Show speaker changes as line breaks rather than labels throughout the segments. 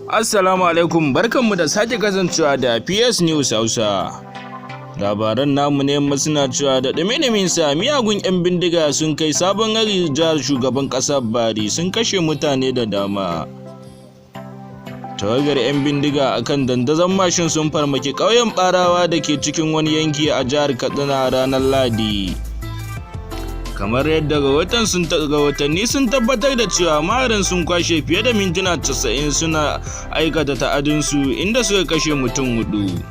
Assalamu alaikum, barkanmu da sake kasancewa da PS News Hausa. Labaran namu ne yamma suna cewa da ɗume sa miyagun 'yan bindiga sun kai sabon hari jihar shugaban ƙasar Bari sun kashe mutane da dama. Tawagar 'yan bindiga akan dandazon mashin sun farmaki ƙauyen Ɓarawa da ke cikin wani yanki a jihar Katsina ranar Lahadi. Kamar yadda rahotanni sun tabbatar da cewa maharan sun kwashe fiye da mintuna 90 suna aikata ta'adinsu inda suka kashe mutum 4.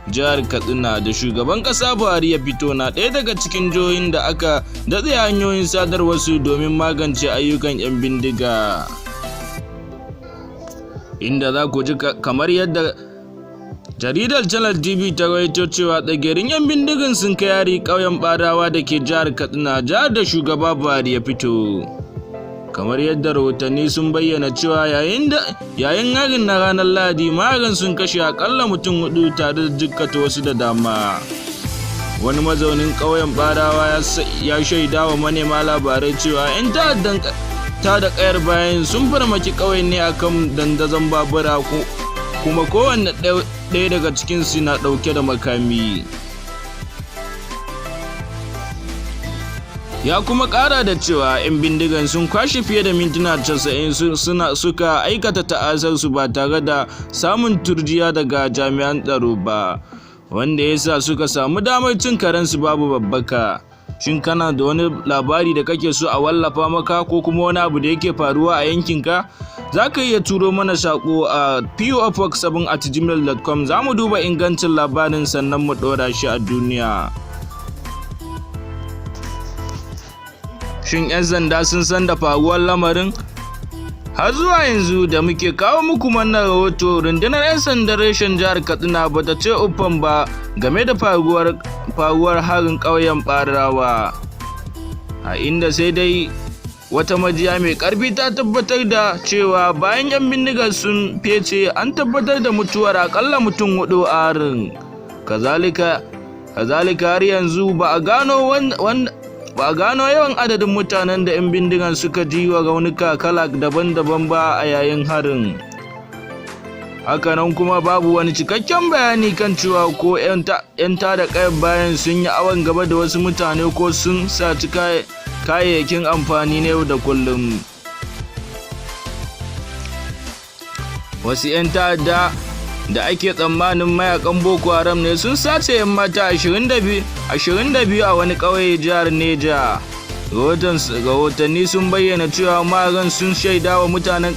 Jihar Katsina da shugaban ƙasa Buhari ya fito na ɗaya daga cikin jihohin da aka datse hanyoyin sadarwarsu domin magance ayyukan 'yan bindiga. Inda za ku ji kamar yadda jaridar Channel TV ta rawaito cewa tsagerin 'yan bindigan sun kai hari ƙauyen Ɓarawa da ke jihar Katsina, jihar da shugaba Buhari ya fito. Kamar yadda rahotanni sun bayyana cewa yayin harin na ranar Lahadi, maharan sun kashe akalla mutum 4 tare da jikkata wasu da dama. Wani mazaunin ƙauyen Ɓarawa ya shaida wa manema labarai cewa 'yan ta'addan ta da ƙayar bayan sun farmaki ƙauyen ne akan dandazon babura kuma kowanne ɗaya daga cikinsu na ɗauke da makami. Ya kuma ƙara da cewa 'yan bindigan sun kwashe fiye da mintuna 90 suka aikata ta'asarsu ba tare da samun turjiya daga jami'an tsaro ba, wanda ya sa suka samu damar cin karensu babu babbaka. Shin kana da wani labari da kake so a wallafa maka ko kuma wani abu da yake faruwa a yankinka? Za ka iya turo mana saƙo a pofox7@gmail.com. Za mu duba ingancin labarin sannan mu ɗora shi a duniya. Shin 'yan sanda sun san da faruwar lamarin? Har zuwa yanzu da muke kawo muku wannan rahoto, rundunar 'yan sandan reshen jihar Katsina ba ta ce uffan ba game da faruwar harin ƙauyen Ɓarawa. A inda sai dai wata majiya mai ƙarfi ta tabbatar da cewa bayan 'yan bindigar sun fece, an tabbatar da mutuwar akalla mutum 4 a harin. Kazalika har yanzu ba a gano yawan adadin mutanen da 'yan bindigan suka ji wa raunuka kala daban-daban ba a yayin harin. Hakanan kuma babu wani cikakken bayani kan cewa ko 'yan tada ƙayar bayan sun yi awon gaba da wasu mutane ko sun saci kayayyakin amfani na yau da kullum. Wasu 'yan ta'adda da ake tsammanin mayakan Boko Haram ne sun sace 'yan mata 22 a wani ƙauye jihar Neja. Rahotanni sun bayyana cewa maharan sun shaida wa mutanen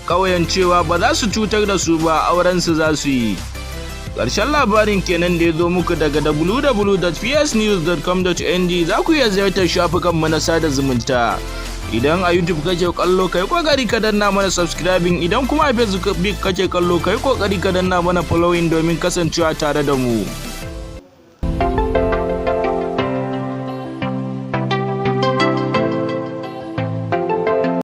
ƙauyen cewa ba za su cutar da su ba, aurensu za su yi. Ƙarshen labarin kenan da ya zo muku daga www.psnews.com.ng. Za ku iya ziyartar shafukanmu na sada zumunta. Idan a YouTube kake kallo, kai kokari ka danna mana subscribing. Idan kuma a Facebook kake kallo, kai kokari ka danna mana following domin kasancewa tare da mu.